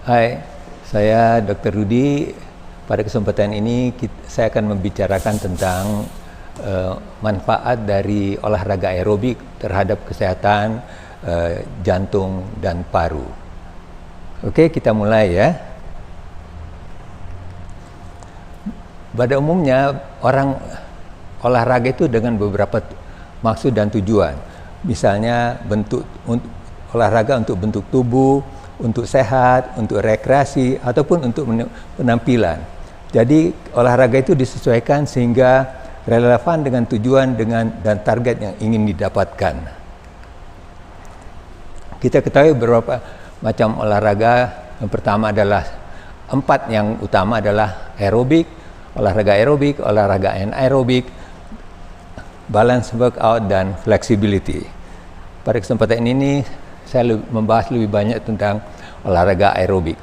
Hai, saya Dr. Rudi. Pada kesempatan ini saya akan membicarakan tentang manfaat dari olahraga aerobik terhadap kesehatan jantung dan paru. Oke, kita mulai ya. Pada umumnya orang olahraga itu dengan beberapa maksud dan tujuan. Misalnya olahraga untuk bentuk tubuh, untuk sehat, untuk rekreasi, ataupun untuk penampilan. Jadi olahraga itu disesuaikan sehingga relevan dengan tujuan dan target yang ingin didapatkan. Kita ketahui beberapa macam olahraga. Yang pertama adalah 4 yang utama adalah aerobik, olahraga anaerobik, balance workout, dan flexibility. Pada kesempatan ini saya membahas lebih banyak tentang olahraga aerobik.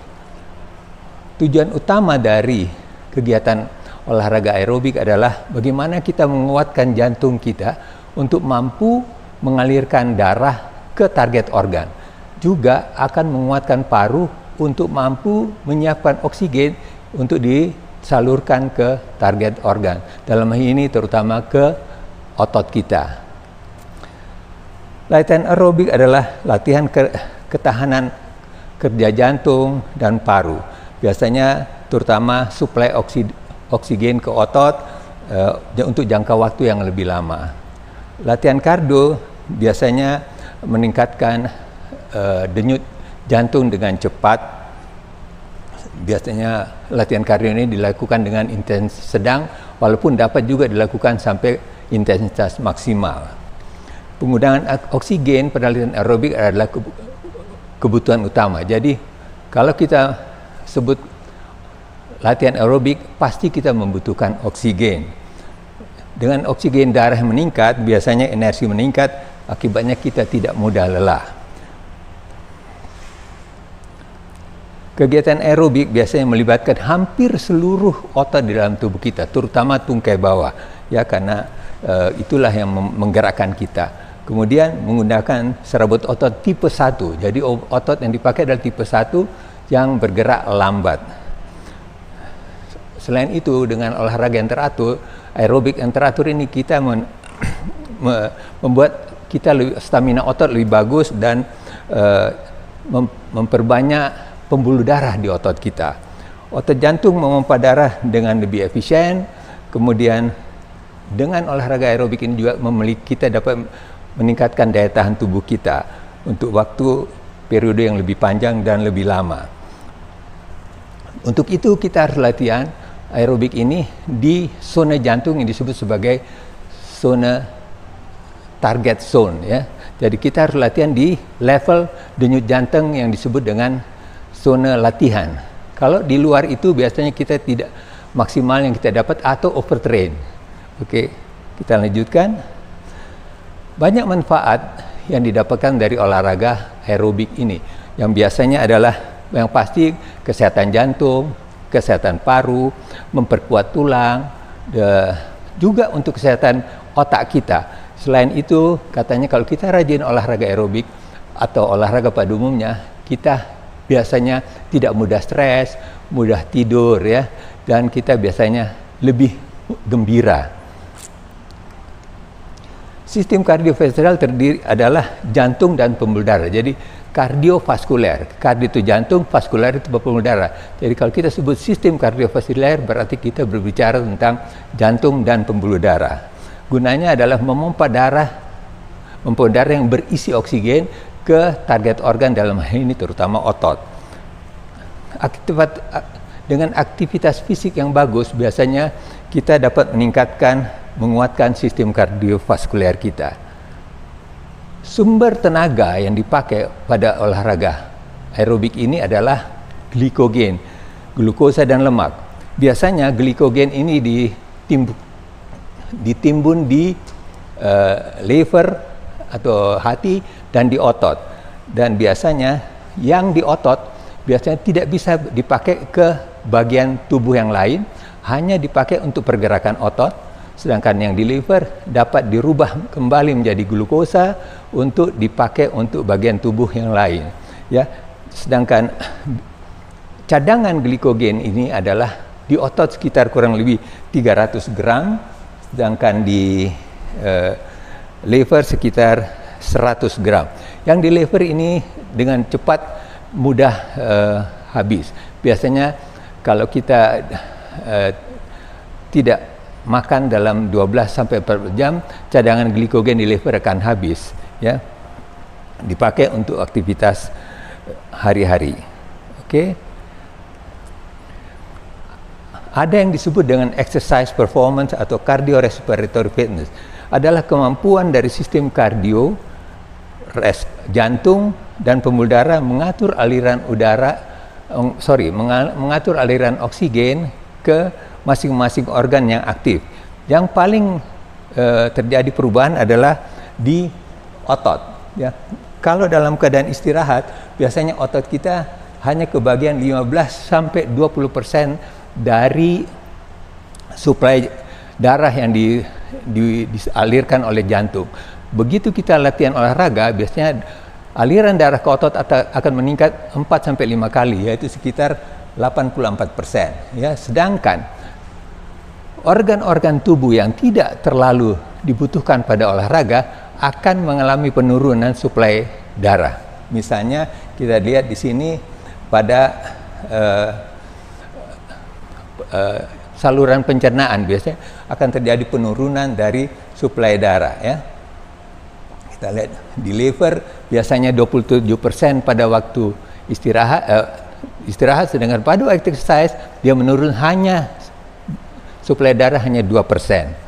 Tujuan utama dari kegiatan olahraga aerobik adalah bagaimana kita menguatkan jantung kita untuk mampu mengalirkan darah ke target organ. Juga akan menguatkan paru untuk mampu menyiapkan oksigen untuk disalurkan ke target organ. Dalam hal ini terutama ke otot kita. Latihan aerobik adalah latihan ketahanan kerja jantung dan paru. Biasanya terutama suplai oksigen ke otot untuk jangka waktu yang lebih lama. Latihan kardio biasanya meningkatkan denyut jantung dengan cepat. Biasanya latihan kardio ini dilakukan dengan intensitas sedang, walaupun dapat juga dilakukan sampai intensitas maksimal. Penggunaan oksigen pada latihan aerobik adalah kebutuhan utama. Jadi kalau kita sebut latihan aerobik, pasti kita membutuhkan oksigen. Dengan oksigen darah meningkat, biasanya energi meningkat, akibatnya kita tidak mudah lelah. Kegiatan aerobik biasanya melibatkan hampir seluruh otot di dalam tubuh kita, terutama tungkai bawah, ya, karena itulah yang menggerakkan kita. Kemudian menggunakan serabut otot tipe 1. Jadi otot yang dipakai adalah tipe 1 yang bergerak lambat. Selain itu, dengan olahraga yang teratur, aerobik yang teratur ini kita membuat kita stamina otot lebih bagus dan memperbanyak pembuluh darah di otot kita. Otot jantung memompa darah dengan lebih efisien. Kemudian dengan olahraga aerobik ini juga kita dapat meningkatkan daya tahan tubuh kita untuk waktu periode yang lebih panjang dan lebih lama. Untuk itu kita harus latihan aerobik ini di zona jantung yang disebut sebagai zona target zone, ya. Jadi kita harus latihan di level denyut jantung yang disebut dengan zona latihan. Kalau di luar itu biasanya kita tidak maksimal yang kita dapat atau overtrain. Oke, kita lanjutkan. Banyak manfaat yang didapatkan dari olahraga aerobik ini. Yang biasanya adalah yang pasti kesehatan jantung, kesehatan paru, memperkuat tulang, juga untuk kesehatan otak kita. Selain itu, katanya kalau kita rajin olahraga aerobik atau olahraga pada umumnya, kita biasanya tidak mudah stres, mudah tidur, ya, dan kita biasanya lebih gembira. Sistem kardiovaskular terdiri adalah jantung dan pembuluh darah. Jadi kardiovaskuler, kardio itu jantung, vaskuler itu pembuluh darah. Jadi kalau kita sebut sistem kardiovaskuler, berarti kita berbicara tentang jantung dan pembuluh darah. Gunanya adalah memompa darah yang berisi oksigen ke target organ, dalam hal ini terutama otot. Dengan aktivitas fisik yang bagus, biasanya kita dapat menguatkan sistem kardiovaskuler kita. Sumber tenaga yang dipakai pada olahraga aerobik ini adalah glikogen, glukosa dan lemak. Biasanya glikogen ini ditimbun di liver atau hati dan di otot. Dan biasanya yang di otot biasanya tidak bisa dipakai ke bagian tubuh yang lain, hanya dipakai untuk pergerakan otot. Sedangkan yang di liver dapat dirubah kembali menjadi glukosa untuk dipakai untuk bagian tubuh yang lain, ya. Sedangkan cadangan glikogen ini adalah di otot sekitar kurang lebih 300 gram, sedangkan di liver sekitar 100 gram. Yang di liver ini dengan cepat mudah habis. Biasanya kalau kita tidak makan dalam 12 sampai 4 jam, cadangan glikogen di liver akan habis, ya. Dipakai untuk aktivitas hari-hari. Oke. Ada yang disebut dengan exercise performance atau cardiorespiratory fitness. Adalah kemampuan dari sistem kardio, jantung dan pembuluh darah mengatur aliran mengatur aliran oksigen ke masing-masing organ yang aktif. Yang paling terjadi perubahan adalah di otot, ya. Kalau dalam keadaan istirahat, biasanya otot kita hanya kebagian 15 sampai 20% dari suplai darah yang dialirkan oleh jantung. Begitu kita latihan olahraga, biasanya aliran darah ke otot akan meningkat 4 sampai 5 kali, yaitu sekitar 84%, ya. Sedangkan organ-organ tubuh yang tidak terlalu dibutuhkan pada olahraga akan mengalami penurunan suplai darah. Misalnya kita lihat di sini pada saluran pencernaan, biasanya akan terjadi penurunan dari suplai darah, ya. Kita lihat di liver biasanya 27% pada waktu istirahat, sedangkan pada waktu exercise dia menurun, hanya suplai darah hanya 2%.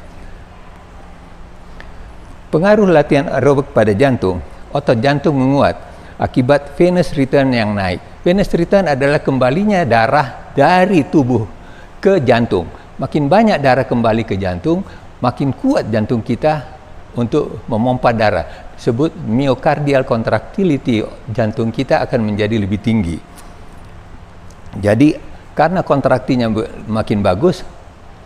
Pengaruh latihan aerobik pada jantung, otot jantung menguat akibat venous return yang naik. Venous return adalah kembalinya darah dari tubuh ke jantung. Makin banyak darah kembali ke jantung, makin kuat jantung kita untuk memompa darah. Disebut myocardial contractility, jantung kita akan menjadi lebih tinggi. Jadi karena kontraktinya makin bagus,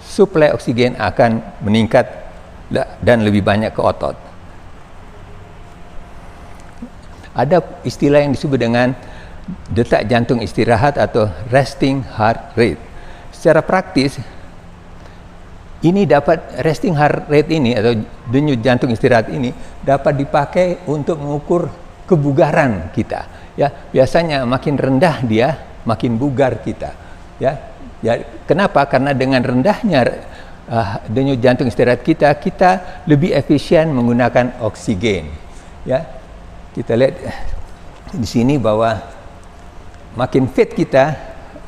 suplai oksigen akan meningkat dan lebih banyak ke otot. Ada istilah yang disebut dengan detak jantung istirahat atau resting heart rate. Secara praktis, ini resting heart rate ini atau denyut jantung istirahat ini dapat dipakai untuk mengukur kebugaran kita. Ya, biasanya makin rendah dia, makin bugar kita. Ya, kenapa? Karena dengan rendahnya denyut jantung istirahat kita lebih efisien menggunakan oksigen. Ya, kita lihat di sini bahwa makin fit kita,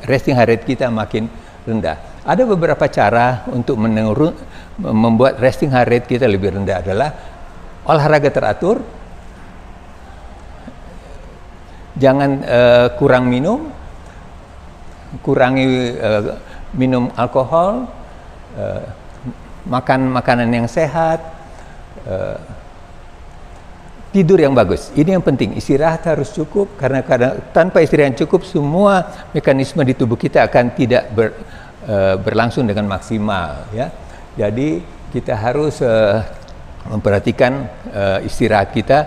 resting heart rate kita makin rendah. Ada beberapa cara untuk membuat resting heart rate kita lebih rendah, adalah olahraga teratur, jangan kurang minum, kurangi minum alkohol, makan makanan yang sehat, tidur yang bagus. Ini yang penting. Istirahat harus cukup, karena tanpa istirahat yang cukup, semua mekanisme di tubuh kita akan tidak berlangsung dengan maksimal, ya. Jadi kita harus memperhatikan istirahat kita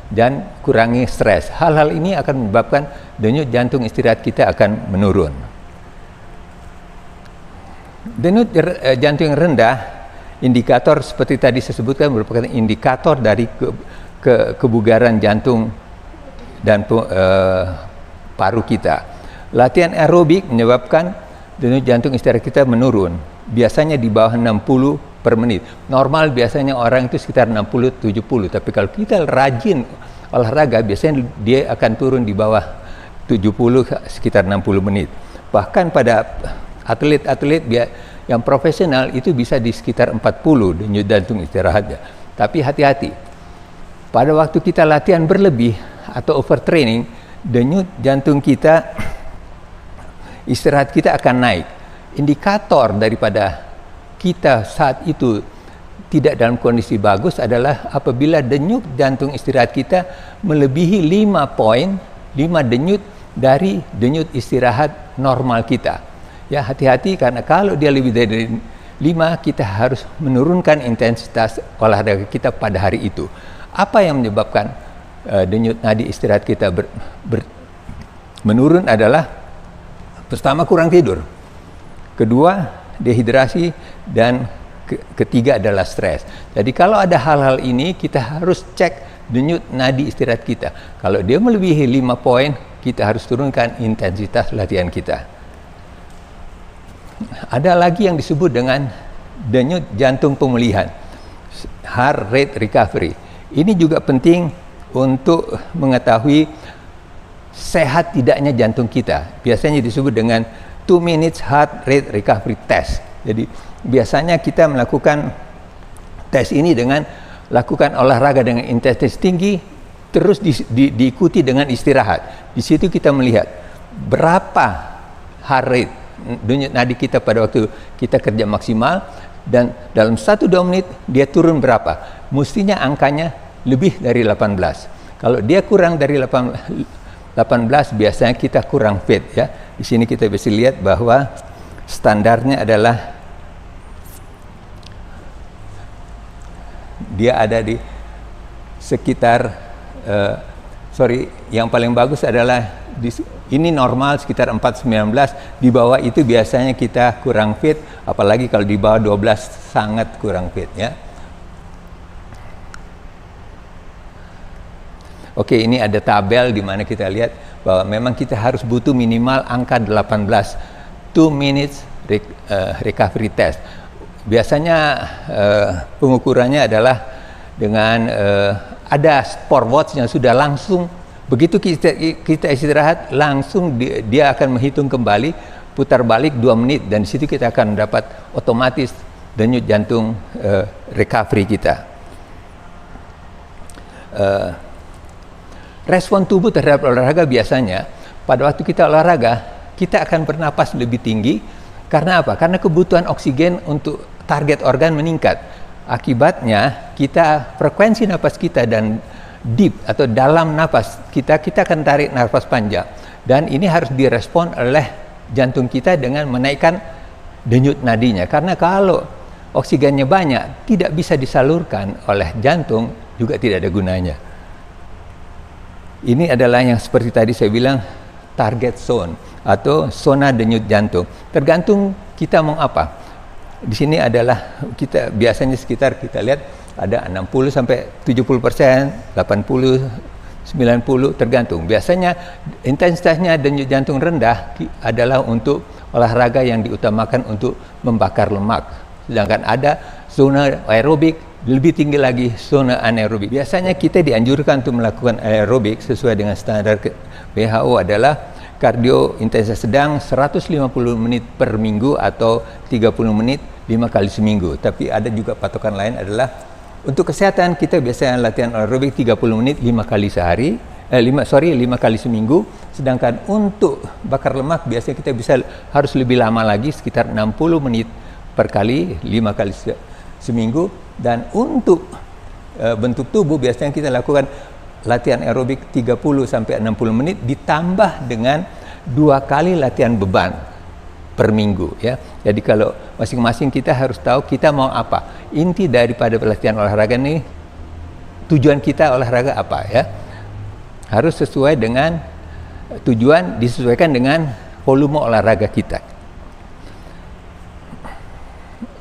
dan kurangi stres. Hal-hal ini akan menyebabkan denyut jantung istirahat kita akan menurun. Denyut jantung yang rendah, indikator seperti tadi saya sebutkan, merupakan indikator dari kebugaran jantung dan paru kita. Latihan aerobik menyebabkan denyut jantung istirahat kita menurun, biasanya di bawah 60 per menit. Normal biasanya orang itu sekitar 60-70, tapi kalau kita rajin olahraga, biasanya dia akan turun di bawah 70, sekitar 60 menit. Bahkan pada atlet-atlet yang profesional itu bisa di sekitar 40 denyut jantung istirahatnya. Tapi hati-hati, pada waktu kita latihan berlebih atau overtraining, denyut jantung kita, istirahat kita akan naik. Indikator daripada kita saat itu tidak dalam kondisi bagus adalah apabila denyut jantung istirahat kita melebihi 5 denyut dari denyut istirahat normal kita. Ya, hati-hati, karena kalau dia lebih dari 5, kita harus menurunkan intensitas olahraga kita pada hari itu. Apa yang menyebabkan denyut nadi istirahat kita menurun adalah Pertama, kurang tidur. Kedua, dehidrasi. Dan ketiga adalah stres. Jadi kalau ada hal-hal ini, kita harus cek denyut nadi istirahat kita. Kalau dia melebihi 5 poin, kita harus turunkan intensitas latihan kita. Ada lagi yang disebut dengan denyut jantung pemulihan, heart rate recovery. Ini juga penting untuk mengetahui sehat tidaknya jantung kita. Biasanya disebut dengan 2 minutes heart rate recovery test. Jadi biasanya kita melakukan tes ini dengan lakukan olahraga dengan intensitas tinggi, terus diikuti dengan istirahat. Di situ kita melihat berapa heart rate, denyut nadi kita pada waktu kita kerja maksimal, dan dalam 1-2 menit dia turun berapa. Mestinya angkanya lebih dari 18. Kalau dia kurang dari 18, biasanya kita kurang fit, ya. Di sini kita bisa lihat bahwa standarnya adalah dia ada di sekitar yang paling bagus adalah ini normal sekitar 419. Di bawah itu biasanya kita kurang fit, apalagi kalau di bawah 12 sangat kurang fit, ya. Oke, ini ada tabel di mana kita lihat bahwa memang kita harus butuh minimal angka 18, 2 minutes recovery test. Biasanya pengukurannya adalah dengan ada sport watch yang sudah langsung, begitu kita istirahat, langsung dia akan menghitung kembali, putar balik 2 menit, dan di situ kita akan dapat otomatis denyut jantung recovery kita. Respon tubuh terhadap olahraga biasanya, pada waktu kita olahraga, kita akan bernapas lebih tinggi. Karena apa? Karena kebutuhan oksigen untuk target organ meningkat. Akibatnya, frekuensi napas kita dan deep atau dalam napas kita akan tarik napas panjang. Dan ini harus direspon oleh jantung kita dengan menaikkan denyut nadinya. Karena kalau oksigennya banyak, tidak bisa disalurkan oleh jantung, juga tidak ada gunanya. Ini adalah yang seperti tadi saya bilang, target zone atau zona denyut jantung. Tergantung kita mau apa. Di sini adalah kita biasanya sekitar kita lihat ada 60 sampai 70%, 80, 90 tergantung. Biasanya intensitasnya denyut jantung rendah adalah untuk olahraga yang diutamakan untuk membakar lemak. Sedangkan ada zona aerobik, lebih tinggi lagi zona anaerobik. Biasanya kita dianjurkan untuk melakukan aerobik sesuai dengan standar WHO adalah kardio intensitas sedang 150 menit per minggu atau 30 menit 5 kali seminggu. Tapi ada juga patokan lain adalah untuk kesehatan kita biasanya latihan aerobik 30 menit 5 kali sehari, 5 kali seminggu. Sedangkan untuk bakar lemak biasanya kita harus lebih lama lagi, sekitar 60 menit per kali 5 kali seminggu. Dan untuk bentuk tubuh biasanya kita lakukan latihan aerobik 30 sampai 60 menit ditambah dengan 2 kali latihan beban per minggu, ya. Jadi kalau masing-masing kita harus tahu kita mau apa. Inti daripada latihan olahraga ini, tujuan kita olahraga apa, ya. Harus sesuai dengan tujuan, disesuaikan dengan volume olahraga kita.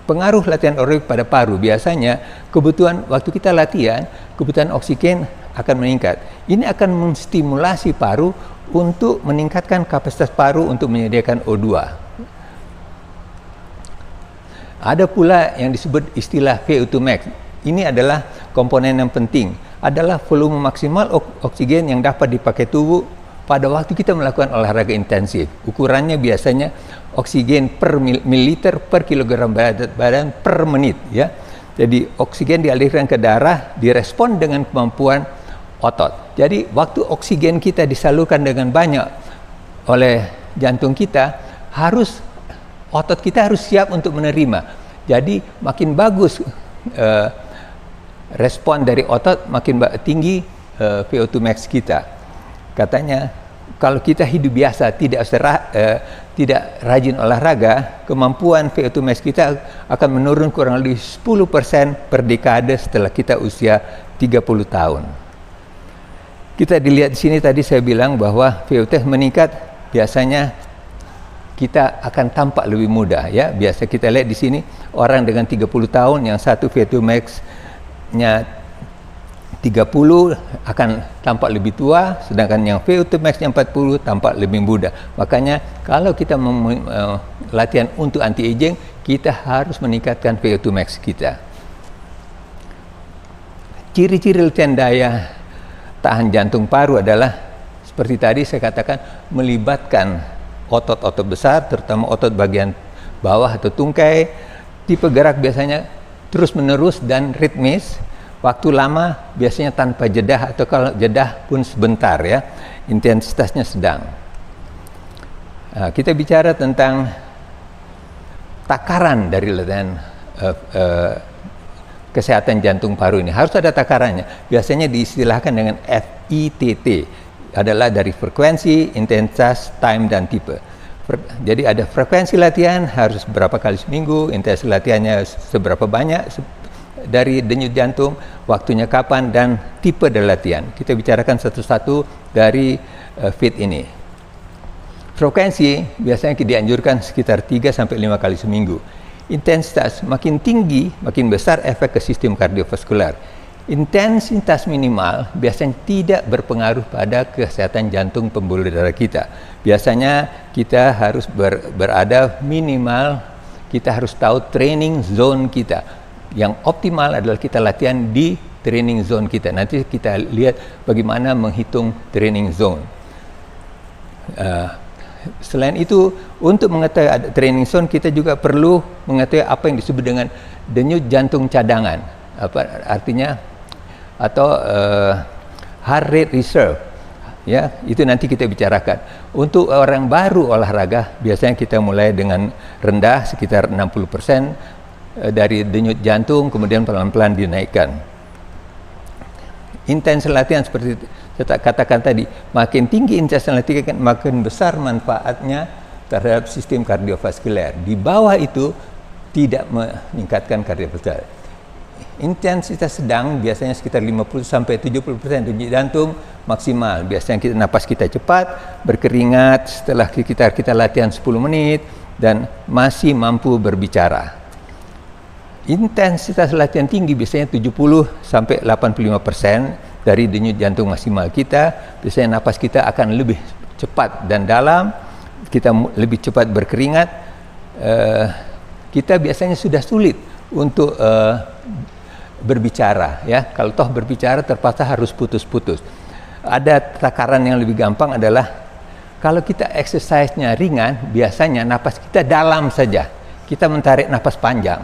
Pengaruh latihan aerobik pada paru, biasanya kebutuhan waktu kita latihan, kebutuhan oksigen akan meningkat. Ini akan menstimulasi paru untuk meningkatkan kapasitas paru untuk menyediakan O2. Ada pula yang disebut istilah VO2 max. Ini adalah komponen yang penting, adalah volume maksimal oksigen yang dapat dipakai tubuh pada waktu kita melakukan olahraga intensif. Ukurannya biasanya oksigen per mililiter per kilogram badan per menit, ya. Jadi oksigen dialirkan ke darah, direspon dengan kemampuan otot. Jadi waktu oksigen kita disalurkan dengan banyak oleh jantung kita, otot kita harus siap untuk menerima. Jadi makin bagus respon dari otot, makin tinggi VO2 max kita. Katanya kalau kita hidup biasa, tidak rajin olahraga, kemampuan VO2 max kita akan menurun kurang lebih 10% per dekade setelah kita usia 30 tahun. Kita dilihat di sini tadi saya bilang bahwa VO2 meningkat biasanya kita akan tampak lebih muda, ya. Biasa kita lihat di sini orang dengan 30 tahun yang satu VO2 max-nya 30 akan tampak lebih tua, sedangkan yang VO2 max-nya 40 tampak lebih muda. Makanya kalau kita latihan untuk anti aging, kita harus meningkatkan VO2 max kita. Ciri-ciri latihan daya tahan jantung paru adalah seperti tadi saya katakan, melibatkan otot-otot besar, terutama otot bagian bawah atau tungkai. Tipe gerak biasanya terus-menerus dan ritmis. Waktu lama biasanya tanpa jedah, atau kalau jedah pun sebentar, ya. Intensitasnya sedang. Kita bicara tentang takaran dari latihan kesehatan jantung paru ini. Harus ada takarannya. Biasanya diistilahkan dengan FITT. Adalah dari frekuensi, intensitas, time, dan tipe. Jadi ada frekuensi latihan harus berapa kali seminggu, intensitas latihannya seberapa banyak dari denyut jantung, waktunya kapan, dan tipe dari latihan. Kita bicarakan satu-satu dari fit ini. Frekuensi biasanya dianjurkan sekitar 3-5 kali seminggu. Intensitas makin tinggi, makin besar efek ke sistem kardiovaskular. Intensitas minimal biasanya tidak berpengaruh pada kesehatan jantung pembuluh darah kita. Biasanya kita harus berada minimal, kita harus tahu training zone kita. Yang optimal adalah kita latihan di training zone kita. Nanti kita lihat bagaimana menghitung training zone. Selain itu, untuk mengetahui training zone, kita juga perlu mengetahui apa yang disebut dengan denyut jantung cadangan. Apa artinya? Atau heart rate reserve, ya. Itu nanti kita bicarakan. Untuk orang baru olahraga, biasanya kita mulai dengan rendah sekitar 60% dari denyut jantung, kemudian pelan-pelan dinaikkan. Intensitas latihan seperti saya katakan tadi, makin tinggi intensitas latihan, makin besar manfaatnya terhadap sistem kardiovaskuler. Di bawah itu tidak meningkatkan kardiovaskuler. Intensitas sedang biasanya sekitar 50-70% denyut jantung maksimal. Biasanya napas kita cepat, berkeringat setelah kita latihan 10 menit dan masih mampu berbicara. Intensitas latihan tinggi biasanya 70-85% dari denyut jantung maksimal kita. Biasanya napas kita akan lebih cepat dan dalam, kita lebih cepat berkeringat. Kita biasanya sudah sulit untuk berbicara, ya. Kalau toh berbicara terpaksa harus putus-putus. Ada takaran yang lebih gampang adalah kalau kita exercise-nya ringan, biasanya napas kita dalam saja. Kita menarik napas panjang.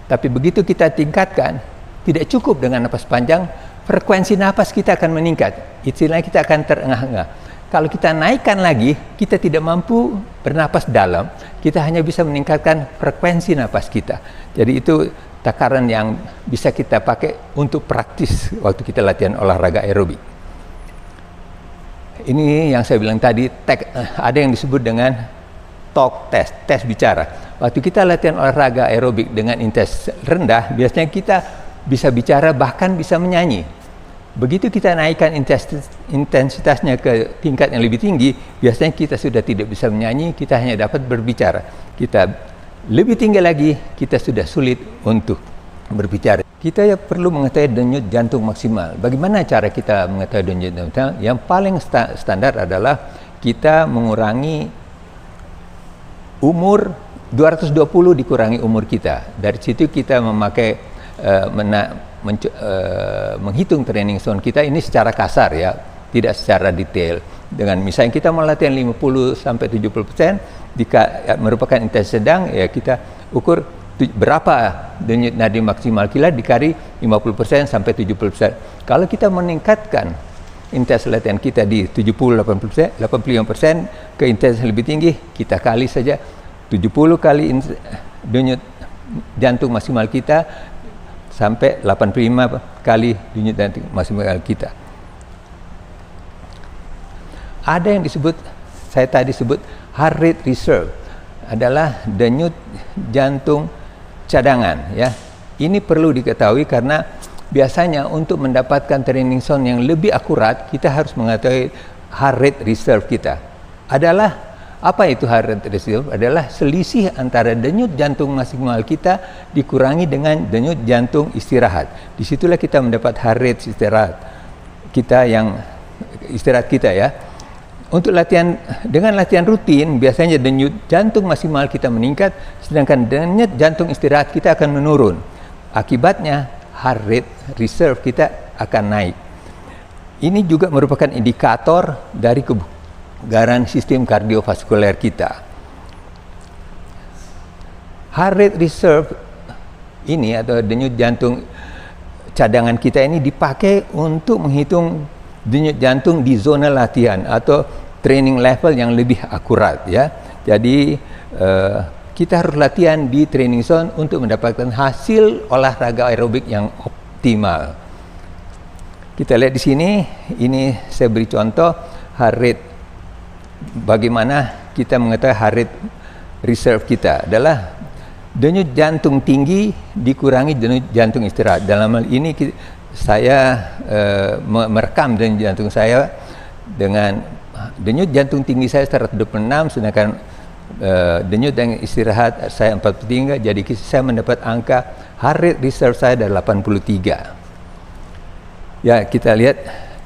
Tapi begitu kita tingkatkan, tidak cukup dengan napas panjang, frekuensi napas kita akan meningkat. Istilahnya kita akan terengah-engah. Kalau kita naikkan lagi, kita tidak mampu bernapas dalam. Kita hanya bisa meningkatkan frekuensi napas kita. Jadi itu takaran yang bisa kita pakai untuk praktis waktu kita latihan olahraga aerobik. Ini yang saya bilang tadi, ada yang disebut dengan talk test, tes bicara. Waktu kita latihan olahraga aerobik dengan intensitas rendah, biasanya kita bisa bicara, bahkan bisa menyanyi. Begitu kita naikkan intensitasnya ke tingkat yang lebih tinggi, biasanya kita sudah tidak bisa menyanyi, kita hanya dapat berbicara. Kita lebih tinggi lagi, kita sudah sulit untuk berbicara. Kita perlu mengetahui denyut jantung maksimal. Bagaimana cara kita mengetahui denyut jantung maksimal? Yang paling standar adalah kita mengurangi umur 220 dikurangi umur kita. Dari situ kita memakai menghitung training zone kita ini secara kasar, ya, tidak secara detail. Dengan misalnya kita mau latihan 50-70% merupakan intensitas sedang, ya kita ukur berapa denyut nadi maksimal kita dikali 50% sampai 70%. Kalau kita meningkatkan intensitas latihan kita di 70-85% ke intensitas lebih tinggi, kita kali saja 70 kali denyut jantung maksimal kita sampai 85 kali denyut jantung maksimal kita. Ada yang disebut, saya tadi sebut heart rate reserve, adalah denyut jantung cadangan, ya. Ini perlu diketahui karena biasanya untuk mendapatkan training zone yang lebih akurat, kita harus mengetahui heart rate reserve kita. Adalah Apa itu heart rate reserve? Adalah selisih antara denyut jantung maksimal kita dikurangi dengan denyut jantung istirahat. Disitulah kita mendapat heart rate istirahat kita ya. Untuk dengan latihan rutin biasanya denyut jantung maksimal kita meningkat, sedangkan denyut jantung istirahat kita akan menurun. Akibatnya heart rate reserve kita akan naik. Ini juga merupakan indikator dari kebugaran sistem kardiovaskuler kita. Heart rate reserve ini atau denyut jantung cadangan kita ini dipakai untuk menghitung denyut jantung di zona latihan atau training level yang lebih akurat ya. Jadi kita harus latihan di training zone untuk mendapatkan hasil olahraga aerobik yang optimal. Kita lihat di sini, ini saya beri contoh heart rate. Bagaimana kita mengetahui heart rate reserve kita adalah denyut jantung tinggi dikurangi denyut jantung istirahat. Dalam hal ini saya merekam denyut jantung saya dengan denyut jantung tinggi saya 126, sedangkan denyut jantung istirahat saya 43, jadi saya mendapat angka heart rate reserve saya adalah 83. Ya, kita lihat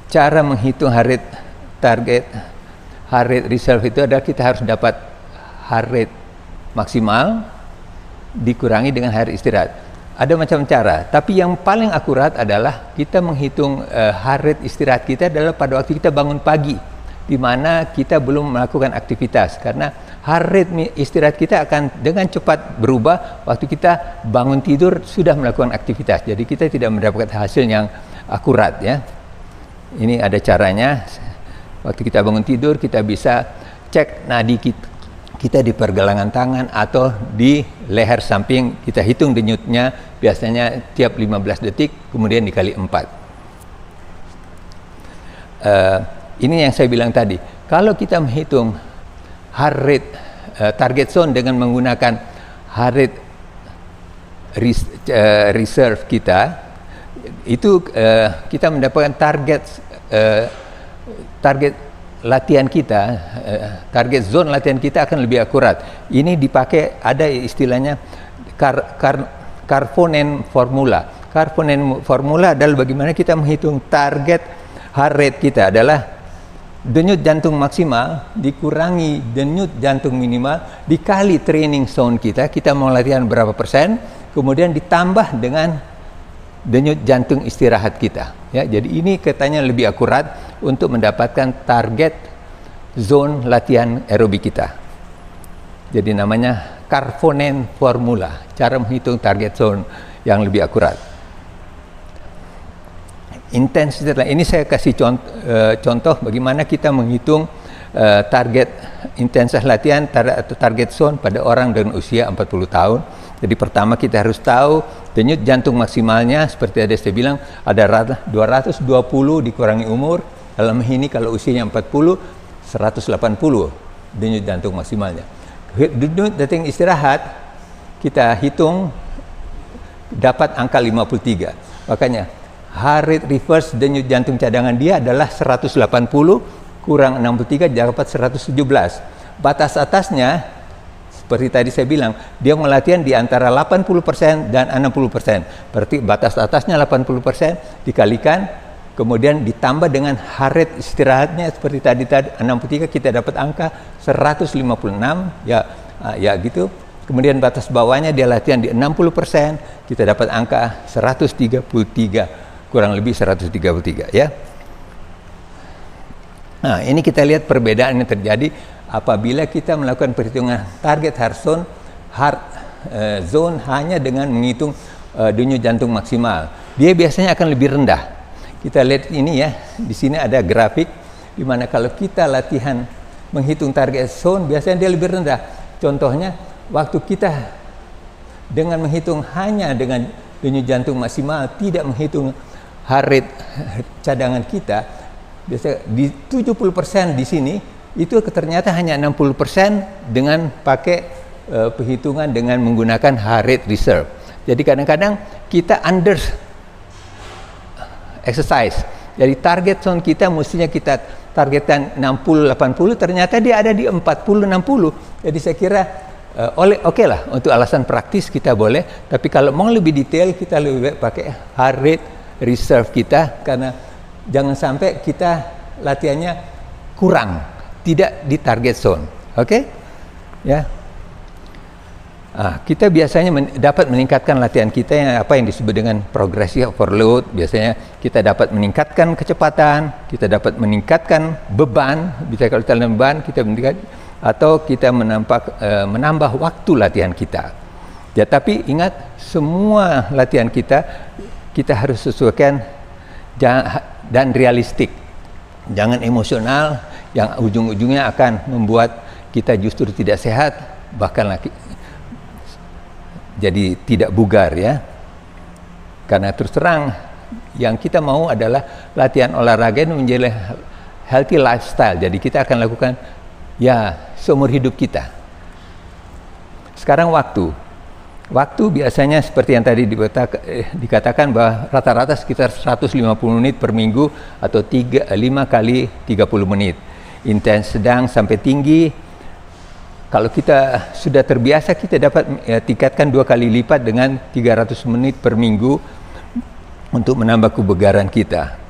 cara menghitung heart rate reserve itu adalah kita harus dapat heart rate maksimal dikurangi dengan heart rate istirahat. Ada macam cara, tapi yang paling akurat adalah kita menghitung heart rate istirahat kita adalah pada waktu kita bangun pagi, di mana kita belum melakukan aktivitas, karena heart rate istirahat kita akan dengan cepat berubah waktu kita bangun tidur sudah melakukan aktivitas. Jadi kita tidak mendapatkan hasil yang akurat ya. Ini ada caranya. Waktu kita bangun tidur kita bisa cek nadi kita di pergelangan tangan atau di leher samping, kita hitung denyutnya biasanya tiap 15 detik, kemudian dikali 4. Ini yang saya bilang tadi, kalau kita menghitung heart rate target zone dengan menggunakan heart rate reserve kita, itu kita mendapatkan target latihan kita, target zone latihan kita akan lebih akurat. Ini dipakai, ada istilahnya Karvonen formula. Karvonen formula adalah bagaimana kita menghitung target heart rate kita adalah denyut jantung maksimal dikurangi denyut jantung minimal dikali training zone kita mau latihan berapa persen, kemudian ditambah dengan denyut jantung istirahat kita ya. Jadi ini katanya lebih akurat untuk mendapatkan target zone latihan aerobik kita. Jadi namanya Karvonen formula, cara menghitung target zone yang lebih akurat. Intensitas, ini saya kasih contoh bagaimana kita menghitung target intensitas latihan atau target zone pada orang dengan usia 40 tahun. Jadi pertama kita harus tahu denyut jantung maksimalnya, seperti ada saya bilang ada 220 dikurangi umur. Dalam ini kalau usianya 40, 180 denyut jantung maksimalnya. Denyut jantung istirahat kita hitung dapat angka 53. Makanya heart rate reverse denyut jantung cadangan dia adalah 180 kurang 63 dapat 117. Batas atasnya seperti tadi saya bilang, dia melatihan di antara 80% dan 60%. Berarti batas atasnya 80% dikalikan, kemudian ditambah dengan heart rate istirahatnya seperti tadi 63, kita dapat angka 156 ya gitu. Kemudian batas bawahnya dia latihan di 60%, kita dapat angka 133, kurang lebih 133 ya. Nah, ini kita lihat perbedaan yang terjadi apabila kita melakukan perhitungan target heart zone hanya dengan menghitung denyut jantung maksimal. Dia biasanya akan lebih rendah. Kita lihat ini ya, di sini ada grafik di mana kalau kita latihan menghitung target zone biasanya dia lebih rendah. Contohnya waktu kita dengan menghitung hanya dengan denyut jantung maksimal, tidak menghitung heart rate cadangan kita, biasanya di 70% di sini itu ternyata hanya 60% dengan pakai perhitungan dengan menggunakan heart rate reserve. Jadi kadang-kadang kita under exercise, Jadi target zone kita mestinya kita targetkan 60-80, ternyata dia ada di 40-60. Jadi saya kira oke lah, untuk alasan praktis kita boleh, tapi kalau mau lebih detail kita lebih baik pakai heart rate reserve kita, karena jangan sampai kita latihannya kurang, tidak di target zone. Oke? Ya. Kita biasanya dapat meningkatkan latihan kita yang apa yang disebut dengan progressive overload. Biasanya kita dapat meningkatkan kecepatan, kita dapat meningkatkan beban. Bisa kalau kita beban kita meningkatkan, atau kita menambah waktu latihan kita. Ya, tapi ingat, semua latihan kita harus sesuaikan dan realistik. Jangan emosional yang ujung-ujungnya akan membuat kita justru tidak sehat, bahkan jadi tidak bugar, ya. Karena terus terang yang kita mau adalah latihan olahraga ini menjadi healthy lifestyle. Jadi kita akan lakukan ya seumur hidup kita. Sekarang waktu biasanya seperti yang tadi dikatakan bahwa rata-rata sekitar 150 menit per minggu atau 5 kali 30 menit. Intens, sedang sampai tinggi. Kalau kita sudah terbiasa, kita dapat tingkatkan 2 kali lipat dengan 300 menit per minggu untuk menambah kebugaran kita.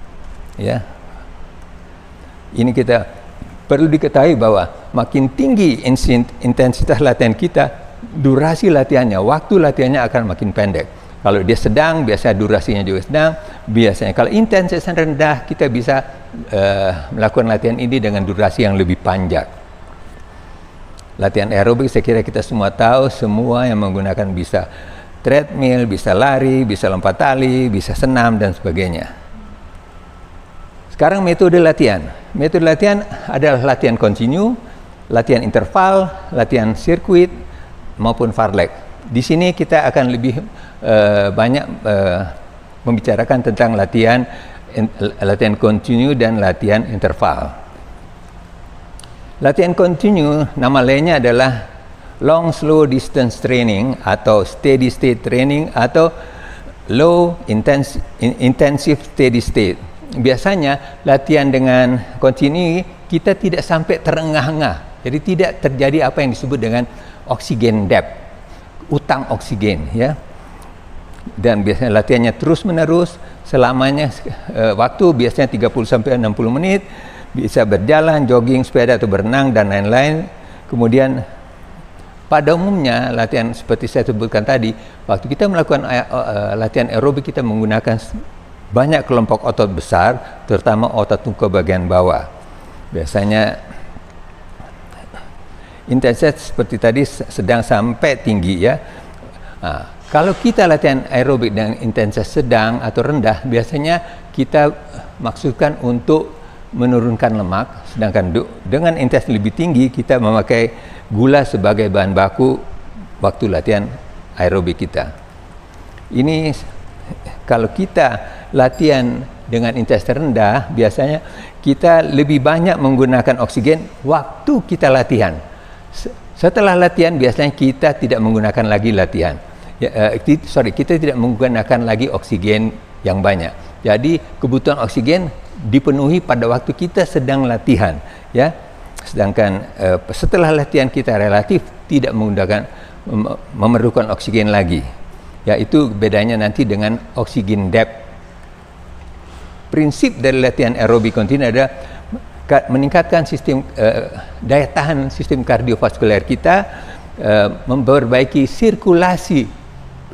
Ya. Ini kita perlu diketahui bahwa makin tinggi intensitas latihan kita, durasi latihannya, waktu latihannya akan makin pendek. Kalau dia sedang, biasanya durasinya juga sedang. Biasanya kalau intensitas rendah, kita bisa melakukan latihan ini dengan durasi yang lebih panjang. Latihan aerobik saya kira kita semua tahu, semua yang menggunakan bisa treadmill, bisa lari, bisa lompat tali, bisa senam dan sebagainya. Sekarang metode latihan. Metode latihan adalah latihan kontinu, latihan interval, latihan sirkuit maupun fartlek. Di sini kita akan lebih banyak membicarakan tentang latihan kontinu dan latihan interval. Latihan kontinu, nama lainnya adalah long slow distance training atau steady state training atau low intensive steady state. Biasanya latihan dengan kontinu kita tidak sampai terengah-engah. Jadi tidak terjadi apa yang disebut dengan oxygen debt, utang oksigen, ya. Dan biasanya latihannya terus-menerus selamanya, waktu biasanya 30 sampai 60 menit. Bisa berjalan, jogging, sepeda atau berenang dan lain-lain. Kemudian pada umumnya latihan seperti saya sebutkan tadi, waktu kita melakukan latihan aerobik, kita menggunakan banyak kelompok otot besar, terutama otot tungku bagian bawah. Biasanya intensitas seperti tadi sedang sampai tinggi, ya. Kalau kita latihan aerobik dengan intensitas sedang atau rendah, biasanya kita maksudkan untuk menurunkan lemak, sedangkan dengan intensitas lebih tinggi kita memakai gula sebagai bahan baku waktu latihan aerobik kita. Ini kalau kita latihan dengan intensitas rendah, biasanya kita lebih banyak menggunakan oksigen waktu kita latihan. Setelah latihan biasanya kita tidak menggunakan lagi kita tidak menggunakan lagi oksigen yang banyak. Jadi kebutuhan oksigen dipenuhi pada waktu kita sedang latihan, ya. Sedangkan setelah latihan kita relatif tidak memerlukan oksigen lagi. Ya, itu bedanya nanti dengan oksigen debt. Prinsip dari latihan aerobik kontinu adalah meningkatkan sistem daya tahan sistem kardiovaskuler kita, memperbaiki sirkulasi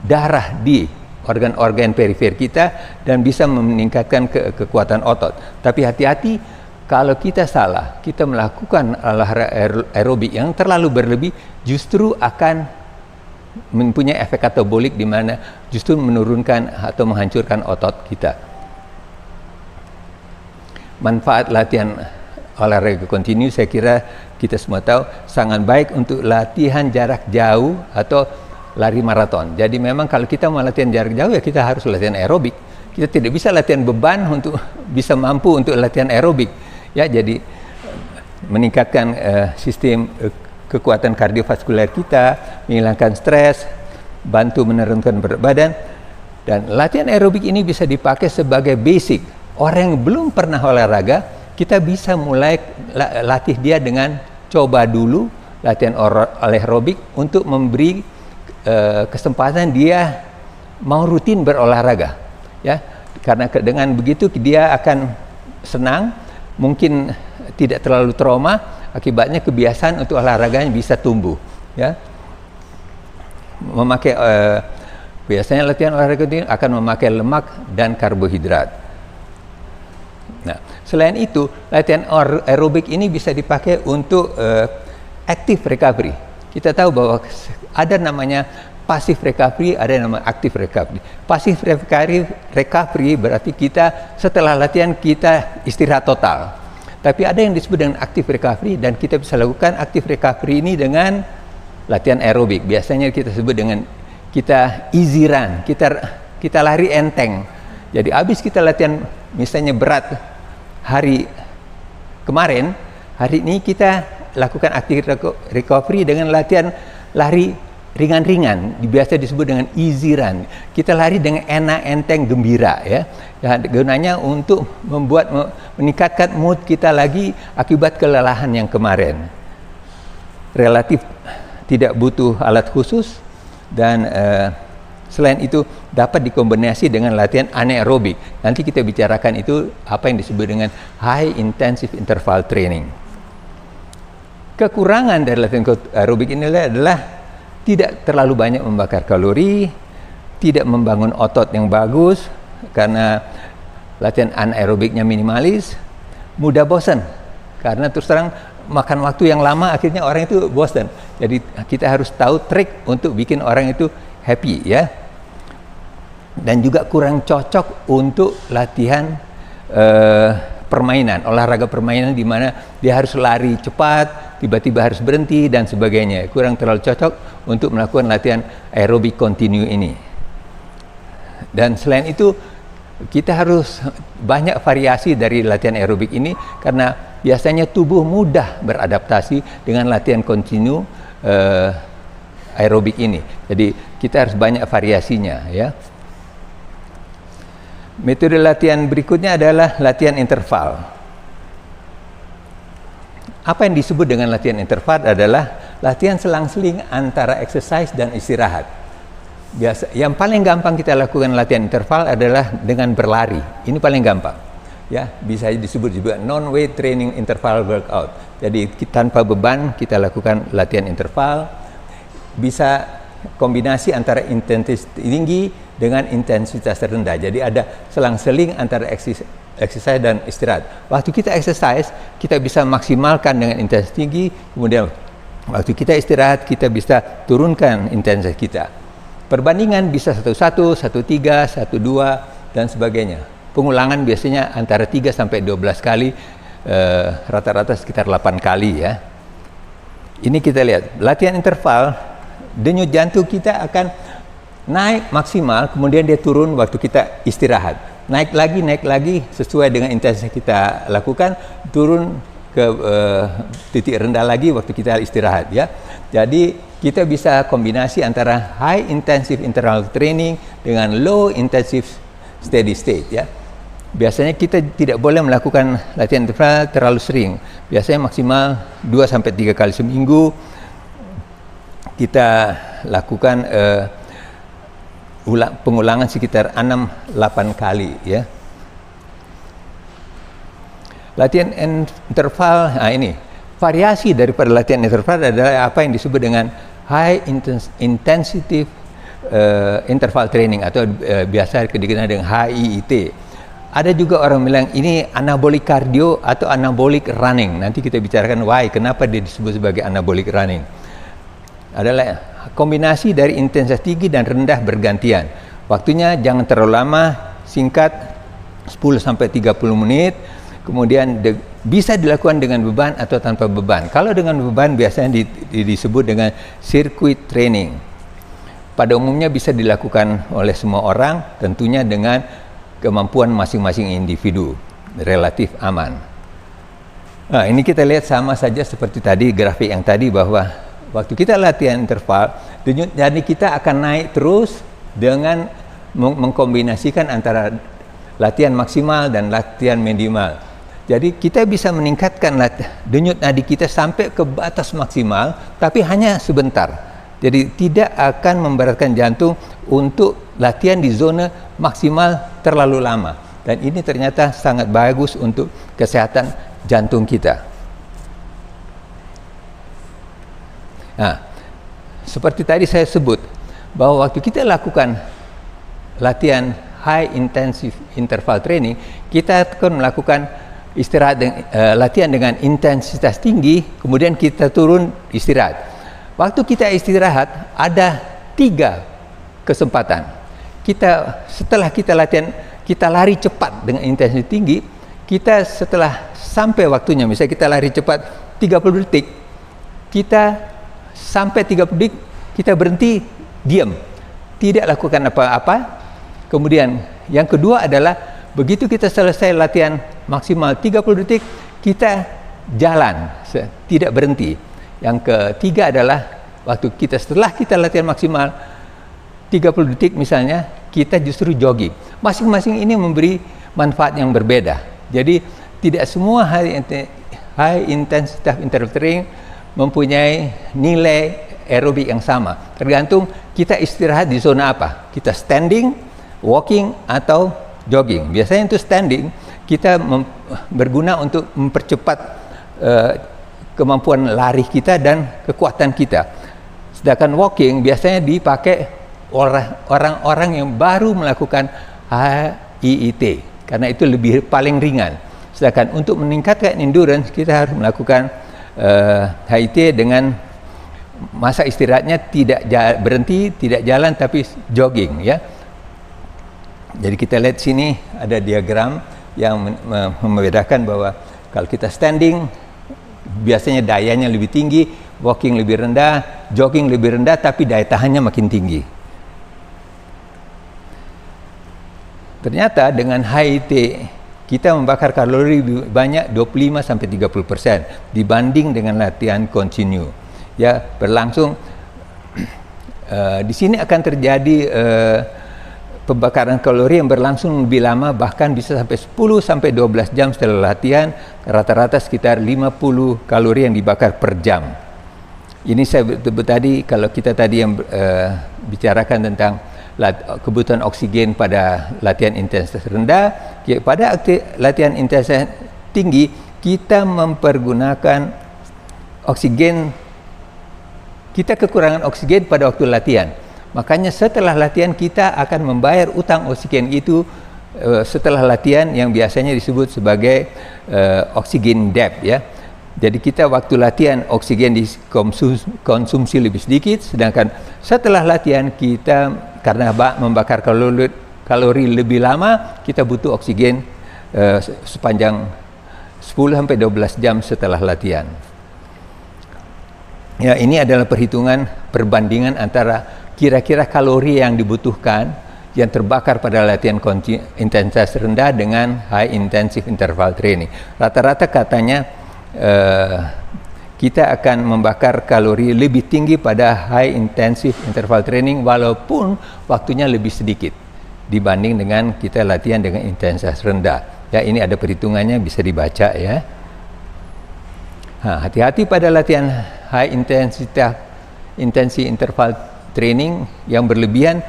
darah di organ-organ perifer kita, dan bisa meningkatkan kekuatan otot. Tapi hati-hati, kalau kita salah, kita melakukan olahraga aerobik yang terlalu berlebih, justru akan mempunyai efek katabolik di mana justru menurunkan atau menghancurkan otot kita. Manfaat latihan olahraga kontinu saya kira kita semua tahu sangat baik untuk latihan jarak jauh atau lari maraton. Jadi memang kalau kita mau latihan jarak jauh, ya kita harus latihan aerobik. Kita tidak bisa latihan beban untuk bisa mampu untuk latihan aerobik. Ya, jadi meningkatkan sistem kekuatan kardiovaskuler kita, menghilangkan stres, bantu menurunkan berat badan. Dan latihan aerobik ini bisa dipakai sebagai basic orang yang belum pernah olahraga, kita bisa mulai latih dia dengan coba dulu latihan aerobik untuk memberi kesempatan dia mau rutin berolahraga, ya. Karena dengan begitu dia akan senang, mungkin tidak terlalu trauma, akibatnya kebiasaan untuk olahraganya bisa tumbuh, ya. Memakai biasanya latihan olahraga ini akan memakai lemak dan karbohidrat. Nah, selain itu, latihan aerobik ini bisa dipakai untuk active recovery. Kita tahu bahwa ada namanya passive recovery, ada yang namanya active recovery. Passive recovery berarti kita setelah latihan kita istirahat total. Tapi ada yang disebut dengan active recovery, dan kita bisa lakukan active recovery ini dengan latihan aerobik. Biasanya kita sebut dengan kita easy run, kita lari enteng. Jadi habis kita latihan misalnya berat hari kemarin, hari ini kita lakukan active recovery dengan latihan lari ringan-ringan, biasa disebut dengan easy run. Kita lari dengan enak, enteng, gembira, ya. Dan gunanya untuk meningkatkan mood kita lagi akibat kelelahan yang kemarin. Relatif tidak butuh alat khusus, dan selain itu dapat dikombinasi dengan latihan anaerobik. Nanti kita bicarakan itu apa yang disebut dengan high intensive interval training. Kekurangan dari latihan aerobik ini adalah tidak terlalu banyak membakar kalori, tidak membangun otot yang bagus karena latihan anaerobiknya minimalis, mudah bosan karena terus terang makan waktu yang lama, akhirnya orang itu bosan. Jadi kita harus tahu trik untuk bikin orang itu happy, ya. Dan juga kurang cocok untuk latihan permainan, olahraga permainan di mana dia harus lari cepat, tiba-tiba harus berhenti dan sebagainya. Kurang terlalu cocok untuk melakukan latihan aerobik kontinu ini. Dan selain itu kita harus banyak variasi dari latihan aerobik ini, karena biasanya tubuh mudah beradaptasi dengan latihan kontinu aerobik ini. Jadi kita harus banyak variasinya, ya. Metode latihan berikutnya adalah latihan interval. Apa yang disebut dengan latihan interval adalah latihan selang-seling antara exercise dan istirahat. Yang paling gampang kita lakukan latihan interval adalah dengan berlari. Ini paling gampang, ya. Bisa disebut juga non-weight training interval workout. Jadi tanpa beban kita lakukan latihan interval. Bisa kombinasi antara intensitas tinggi dengan intensitas rendah. Jadi ada selang-seling antara exercise dan istirahat. Waktu kita exercise, kita bisa maksimalkan dengan intensitas tinggi, kemudian waktu kita istirahat, kita bisa turunkan intensitas kita. Perbandingan bisa 1-1, 1-3, 1-2, dan sebagainya. Pengulangan biasanya antara 3 sampai 12 kali, rata-rata sekitar 8 kali, ya. Ini kita lihat, latihan interval, denyut jantung kita akan naik maksimal, kemudian dia turun waktu kita istirahat. Naik lagi sesuai dengan intensitas kita lakukan, turun ke titik rendah lagi waktu kita istirahat, ya. Jadi kita bisa kombinasi antara high intensive interval training dengan low intensive steady state, ya. Biasanya kita tidak boleh melakukan latihan interval terlalu sering. Biasanya maksimal 2 sampai 3 kali seminggu kita lakukan pengulangan sekitar 6-8 kali, ya. Latihan interval, ini variasi daripada latihan interval adalah apa yang disebut dengan high intensity interval training, atau biasa dikenal dengan HIIT. Ada juga orang bilang ini anabolic cardio atau anabolic running. Nanti kita bicarakan why, kenapa dia disebut sebagai anabolic running. Adalah kombinasi dari intensitas tinggi dan rendah bergantian. Waktunya jangan terlalu lama, singkat, 10 sampai 30 menit. Kemudian bisa dilakukan dengan beban atau tanpa beban. Kalau dengan beban biasanya disebut dengan circuit training. Pada umumnya bisa dilakukan oleh semua orang, tentunya dengan kemampuan masing-masing individu, relatif aman. Nah, ini kita lihat sama saja seperti tadi, grafik yang tadi, bahwa waktu kita latihan interval, denyut jantung kita akan naik terus dengan mengkombinasikan antara latihan maksimal dan latihan minimal. Jadi kita bisa meningkatkan denyut nadi kita sampai ke batas maksimal, tapi hanya sebentar. Jadi tidak akan memberatkan jantung untuk latihan di zona maksimal terlalu lama. Dan ini ternyata sangat bagus untuk kesehatan jantung kita. Nah, seperti tadi saya sebut, bahwa waktu kita lakukan latihan high intensive interval training, kita akan melakukan latihan dengan intensitas tinggi, kemudian kita turun istirahat. Waktu kita istirahat, ada 3 kesempatan. Setelah kita latihan, kita lari cepat dengan intensitas tinggi, kita setelah sampai waktunya, misalnya kita lari cepat 30 detik, kita sampai 30 detik, kita berhenti, diam, tidak lakukan apa-apa. Kemudian yang kedua adalah begitu kita selesai latihan maksimal 30 detik, kita jalan, tidak berhenti. Yang ketiga adalah setelah kita latihan maksimal 30 detik misalnya, kita justru jogging. Masing-masing ini memberi manfaat yang berbeda. Jadi tidak semua high intensitas interval training mempunyai nilai aerobik yang sama. Tergantung kita istirahat di zona apa. Kita standing, walking, atau jogging. Biasanya untuk standing kita berguna untuk mempercepat kemampuan lari kita dan kekuatan kita. Sedangkan walking biasanya dipakai orang-orang yang baru melakukan HIIT karena itu paling ringan. Sedangkan untuk meningkatkan endurance kita harus melakukan HIIT dengan masa istirahatnya tidak berhenti, tidak jalan, tapi jogging, ya. Jadi kita lihat sini ada diagram yang membedakan bahwa kalau kita standing biasanya dayanya lebih tinggi, walking lebih rendah, jogging lebih rendah, tapi daya tahannya makin tinggi. Ternyata dengan HIIT kita membakar kalori lebih banyak 25-30% dibanding dengan latihan continue. Ya, berlangsung di sini akan terjadi pembakaran kalori yang berlangsung lebih lama, bahkan bisa sampai 10-12 jam setelah latihan, rata-rata sekitar 50 kalori yang dibakar per jam. Ini saya tadi, kalau kita tadi yang bicarakan tentang kebutuhan oksigen pada latihan intensitas rendah, pada latihan intensitas tinggi kita mempergunakan oksigen, kita kekurangan oksigen pada waktu latihan. Makanya setelah latihan kita akan membayar utang oksigen itu setelah latihan yang biasanya disebut sebagai oksigen debt, ya. Jadi kita waktu latihan oksigen dikonsumsi lebih sedikit, sedangkan setelah latihan kita karena membakar kalori lebih lama, kita butuh oksigen sepanjang 10-12 jam setelah latihan. Ya, ini adalah perhitungan perbandingan antara kira-kira kalori yang dibutuhkan yang terbakar pada latihan intensitas rendah dengan high intensive interval training. Rata-rata katanya kita akan membakar kalori lebih tinggi pada high intensive interval training walaupun waktunya lebih sedikit dibanding dengan kita latihan dengan intensitas rendah. Ya, ini ada perhitungannya, bisa dibaca, ya. Hati-hati pada latihan high intensive interval training yang berlebihan,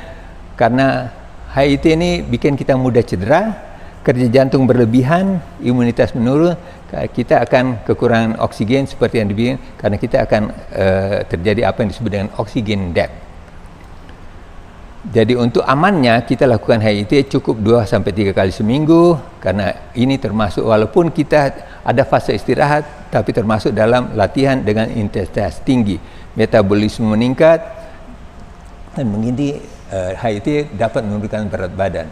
karena HIIT ini bikin kita mudah cedera, kerja jantung berlebihan, imunitas menurun, kita akan kekurangan oksigen seperti yang dibilang, karena kita akan terjadi apa yang disebut dengan oksigen debt. Jadi untuk amannya kita lakukan HIIT cukup 2-3 kali seminggu, karena ini termasuk, walaupun kita ada fase istirahat, tapi termasuk dalam latihan dengan intensitas tinggi, metabolisme meningkat, dan begini HIIT dapat menurunkan berat badan.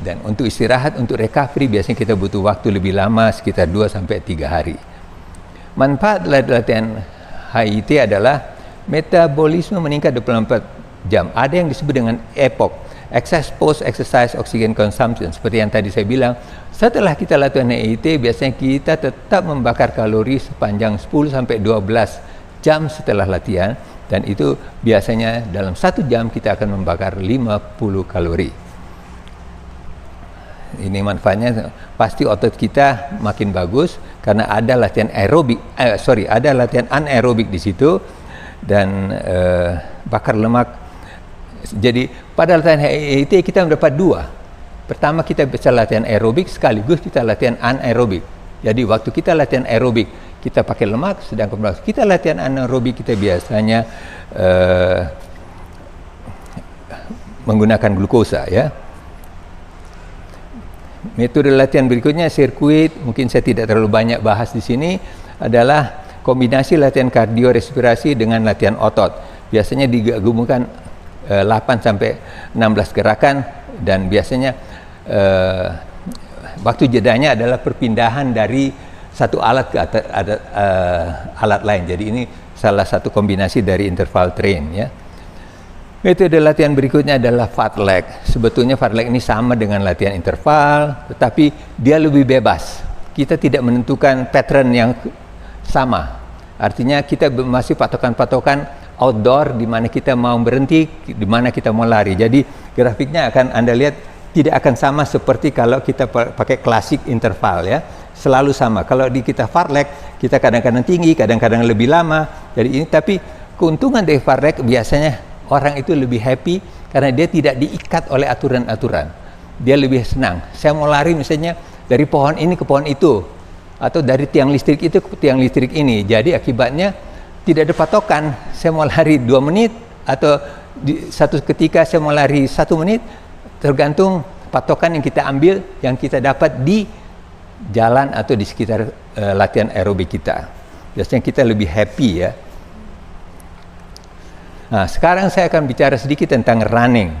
Dan untuk istirahat, untuk recovery biasanya kita butuh waktu lebih lama, sekitar 2-3 hari. Manfaat latihan HIIT adalah metabolisme meningkat 24 jam. Ada yang disebut dengan EPOC, Excess Post Exercise Oxygen Consumption. Seperti yang tadi saya bilang, setelah kita latihan HIIT biasanya kita tetap membakar kalori sepanjang 10-12 jam setelah latihan, dan itu biasanya dalam 1 jam kita akan membakar 50 kalori. Ini manfaatnya pasti otot kita makin bagus karena ada latihan aerobik, ada latihan anaerobik di situ dan bakar lemak. Jadi pada latihan HIIT kita mendapat dua. Pertama kita bisa latihan aerobik sekaligus kita latihan anaerobik. Jadi waktu kita latihan aerobik kita pakai lemak, sedangkan waktu kita latihan anaerobik kita biasanya menggunakan glukosa ya. Metode latihan berikutnya sirkuit, mungkin saya tidak terlalu banyak bahas di sini, adalah kombinasi latihan kardio respirasi dengan latihan otot. Biasanya digabungkan 8 sampai 16 gerakan dan biasanya waktu jedanya adalah perpindahan dari satu alat ke alat lain. Jadi ini salah satu kombinasi dari interval train ya. Metode latihan berikutnya adalah fartlek. Sebetulnya fartlek ini sama dengan latihan interval, tetapi dia lebih bebas. Kita tidak menentukan pattern yang sama. Artinya kita masih patokan-patokan outdoor di mana kita mau berhenti, di mana kita mau lari. Jadi grafiknya akan Anda lihat tidak akan sama seperti kalau kita pakai klasik interval ya. Selalu sama. Kalau di kita fartlek, kita kadang-kadang tinggi, kadang-kadang lebih lama. Jadi ini tapi keuntungan dari fartlek biasanya orang itu lebih happy karena dia tidak diikat oleh aturan-aturan. Dia lebih senang. Saya mau lari misalnya dari pohon ini ke pohon itu, atau dari tiang listrik itu ke tiang listrik ini. Jadi akibatnya tidak ada patokan. Saya mau lari 2 menit atau di satu ketika saya mau lari 1 menit, tergantung patokan yang kita ambil, yang kita dapat di jalan atau di sekitar latihan aerobik kita. Biasanya kita lebih happy ya. Nah, sekarang saya akan bicara sedikit tentang running.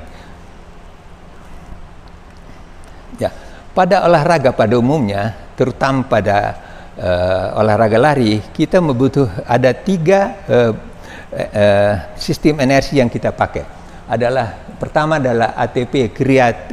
Ya, pada olahraga pada umumnya, terutama pada olahraga lari, kita ada 3 sistem energi yang kita pakai. Pertama adalah ATP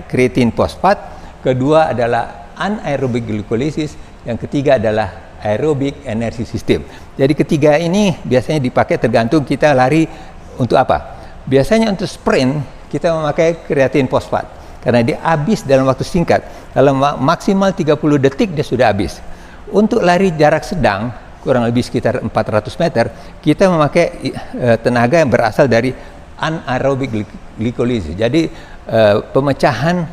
creatine fosfat, kedua adalah anaerobic glycolysis, yang ketiga adalah aerobic energy system. Jadi ketiga ini biasanya dipakai tergantung kita lari untuk apa? Biasanya untuk sprint kita memakai kreatin fosfat karena dia habis dalam waktu singkat. Dalam maksimal 30 detik dia sudah habis. Untuk lari jarak sedang kurang lebih sekitar 400 meter, kita memakai tenaga yang berasal dari anaerobic glycolysis. Jadi pemecahan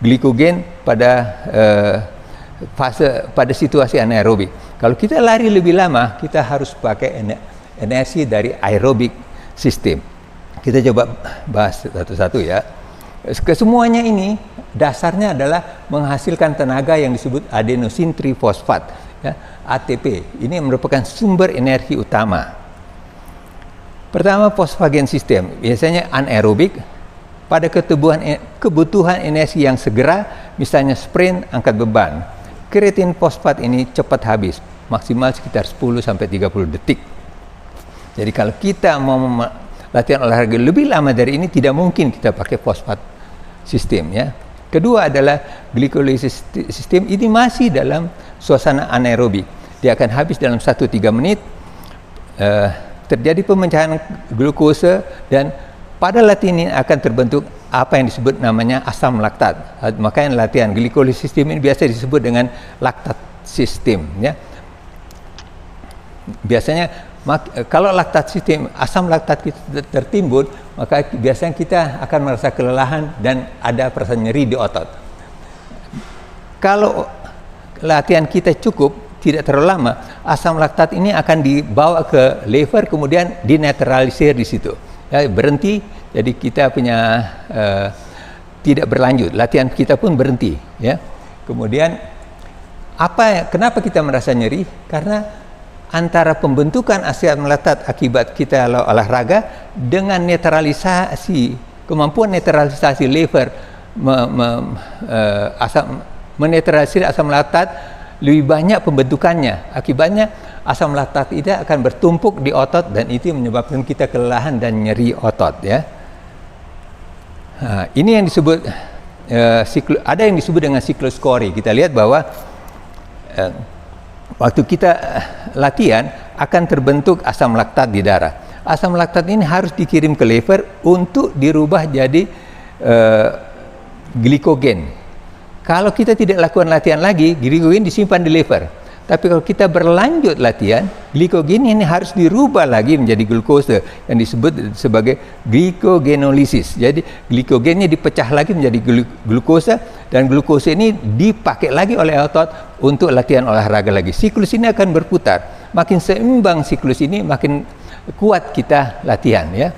glikogen pada situasi anaerobik. Kalau kita lari lebih lama, kita harus pakai energi dari aerobik system. Kita coba bahas satu-satu ya. Kesemuanya ini dasarnya adalah menghasilkan tenaga yang disebut adenosine trifosfat ya, ATP. Ini merupakan sumber energi utama. Pertama, fosfagen system. Biasanya anaerobik pada kebutuhan energi yang segera, misalnya sprint, angkat beban. Kreatin fosfat ini cepat habis, maksimal sekitar 10 sampai 30 detik. Jadi kalau kita mau latihan olahraga lebih lama dari ini, tidak mungkin kita pakai fosfat sistem ya. Kedua adalah glycolysis sistem, ini masih dalam suasana anaerobik. Dia akan habis dalam 1-3 menit. Terjadi pemecahan glukosa dan pada latihan ini akan terbentuk apa yang disebut namanya asam laktat. Makanya latihan glycolysis sistem ini biasa disebut dengan laktat sistem ya. Biasanya kalau laktat sistem, asam laktat kita tertimbun, maka biasanya kita akan merasa kelelahan dan ada perasaan nyeri di otot. Kalau latihan kita cukup, tidak terlalu lama, asam laktat ini akan dibawa ke liver, kemudian dinetralisir di situ. Ya, berhenti, jadi kita punya tidak berlanjut, latihan kita pun berhenti. Ya. Kemudian kenapa kita merasa nyeri? Karena antara pembentukan asam laktat akibat kita olahraga dengan kemampuan netralisasi liver menetralisir asam laktat lebih banyak pembentukannya. Akibatnya asam laktat itu akan bertumpuk di otot dan itu menyebabkan kita kelelahan dan nyeri otot ya. Nah, ini yang disebut ada yang disebut dengan siklus Cori. Kita lihat bahwa waktu kita latihan akan terbentuk asam laktat di darah. Asam laktat ini harus dikirim ke liver untuk dirubah jadi glikogen. Kalau kita tidak lakukan latihan lagi, glikogen disimpan di liver. Tapi kalau kita berlanjut latihan, glikogen ini harus dirubah lagi menjadi glukosa yang disebut sebagai glikogenolisis. Jadi glikogennya dipecah lagi menjadi glukosa, dan glukosa ini dipakai lagi oleh otot untuk latihan olahraga lagi. Siklus ini akan berputar. Makin seimbang siklus ini, makin kuat kita latihan, ya.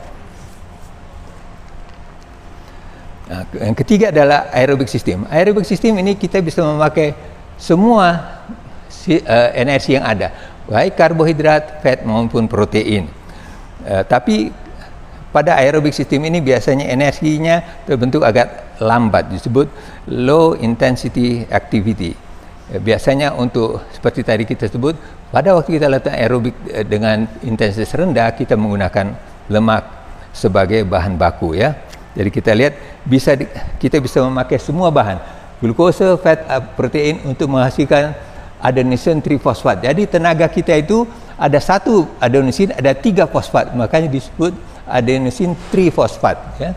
Nah, yang ketiga adalah aerobik system. Aerobik system ini kita bisa memakai semua energi yang ada, baik karbohidrat, fat maupun protein. Tapi pada aerobik system ini biasanya energinya terbentuk agak lambat, disebut low intensity activity. Biasanya untuk seperti tadi kita sebut, pada waktu kita latihan aerobik dengan intensitas rendah, kita menggunakan lemak sebagai bahan baku, ya. Jadi kita lihat kita bisa memakai semua bahan, glukosa, fat, protein untuk menghasilkan adenosine trifosfat. Jadi tenaga kita itu ada satu adenosine, ada 3 fosfat, makanya disebut adenosine trifosfat, ya.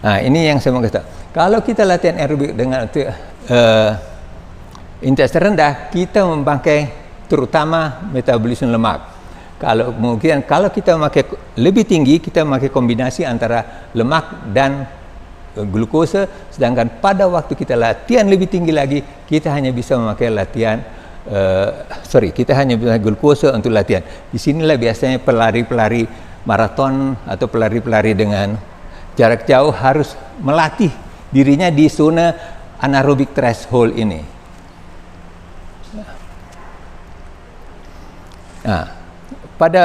Nah, ini yang saya mau kata. Kalau kita latihan aerobik dengan intensitas rendah, kita memakai terutama metabolisme lemak. Kalau kita memakai lebih tinggi, kita memakai kombinasi antara lemak dan glukosa, sedangkan pada waktu kita latihan lebih tinggi lagi, kita hanya bisa memakai kita hanya bisa glukosa untuk latihan. Di sinilah biasanya pelari-pelari maraton atau pelari-pelari dengan jarak jauh harus melatih dirinya di zona anaerobic threshold ini. Nah, pada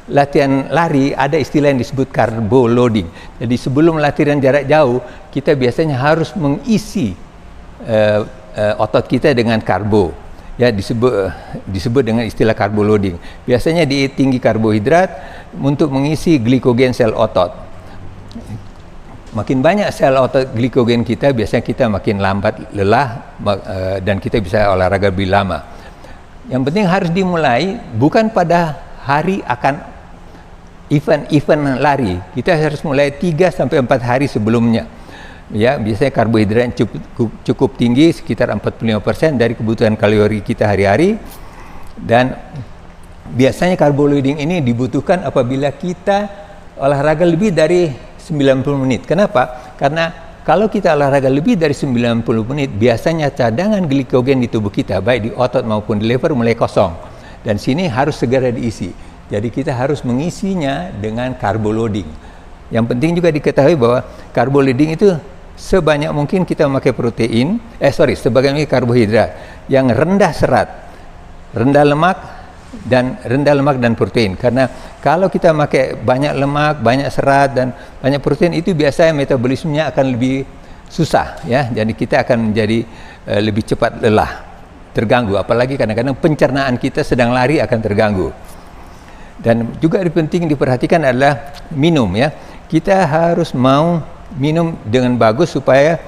latihan lari ada istilah yang disebut carbo loading. Jadi sebelum latihan jarak jauh, kita biasanya harus mengisi otot kita dengan karbo. Ya, disebut dengan istilah carbo loading. Biasanya di tinggi karbohidrat untuk mengisi glikogen sel otot. Makin banyak sel otot glikogen kita, biasanya kita makin lambat lelah dan kita bisa olahraga lebih lama. Yang penting harus dimulai bukan pada hari akan event lari. Kita harus mulai 3 sampai 4 hari sebelumnya. Ya, biasanya karbohidrat cukup tinggi, sekitar 45% dari kebutuhan kalori kita hari-hari. Dan biasanya carbo loading ini dibutuhkan apabila kita olahraga lebih dari 90 menit. Kenapa? Karena kalau kita olahraga lebih dari 90 menit, biasanya cadangan glikogen di tubuh kita, baik di otot maupun di liver, mulai kosong. Dan sini harus segera diisi. Jadi kita harus mengisinya dengan carbo loading. Yang penting juga diketahui bahwa carbo loading itu sebanyak mungkin kita memakai sebanyak mungkin karbohidrat yang rendah serat, rendah lemak dan protein. Karena kalau kita memakai banyak lemak, banyak serat dan banyak protein, itu biasanya metabolismenya akan lebih susah, ya. Jadi kita akan menjadi lebih cepat lelah, terganggu. Apalagi kadang-kadang pencernaan kita sedang lari akan terganggu. Dan juga penting diperhatikan adalah minum, ya. Kita harus mau minum dengan bagus supaya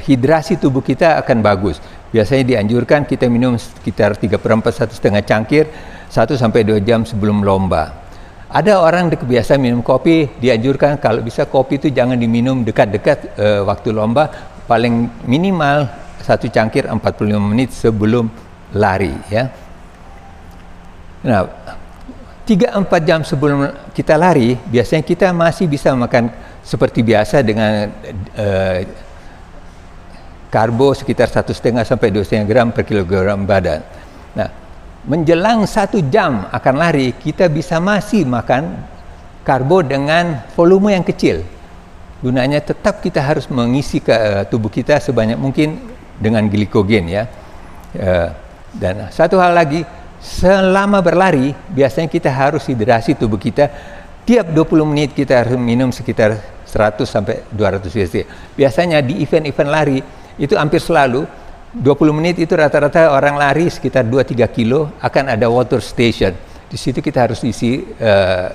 hidrasi tubuh kita akan bagus. Biasanya dianjurkan kita minum sekitar 3/4 1,5 cangkir 1 sampai 2 jam sebelum lomba. Ada orang kebiasaan minum kopi, dianjurkan kalau bisa kopi itu jangan diminum dekat-dekat waktu lomba, paling minimal 1 cangkir 45 menit sebelum lari, ya. Nah, 3-4 jam sebelum kita lari, biasanya kita masih bisa makan seperti biasa dengan karbo sekitar 1,5 sampai 2,5 gram per kilogram badan. Nah, menjelang 1 jam akan lari, kita bisa masih makan karbo dengan volume yang kecil. Gunanya tetap kita harus mengisi ke tubuh kita sebanyak mungkin dengan glikogen, ya. Dan satu hal lagi, selama berlari biasanya kita harus hidrasi tubuh kita. Tiap 20 menit kita harus minum sekitar 100 sampai 200 cc. Biasanya di event-event lari itu hampir selalu 20 menit itu rata-rata orang lari sekitar 2-3 kilo akan ada water station. Di situ kita harus isi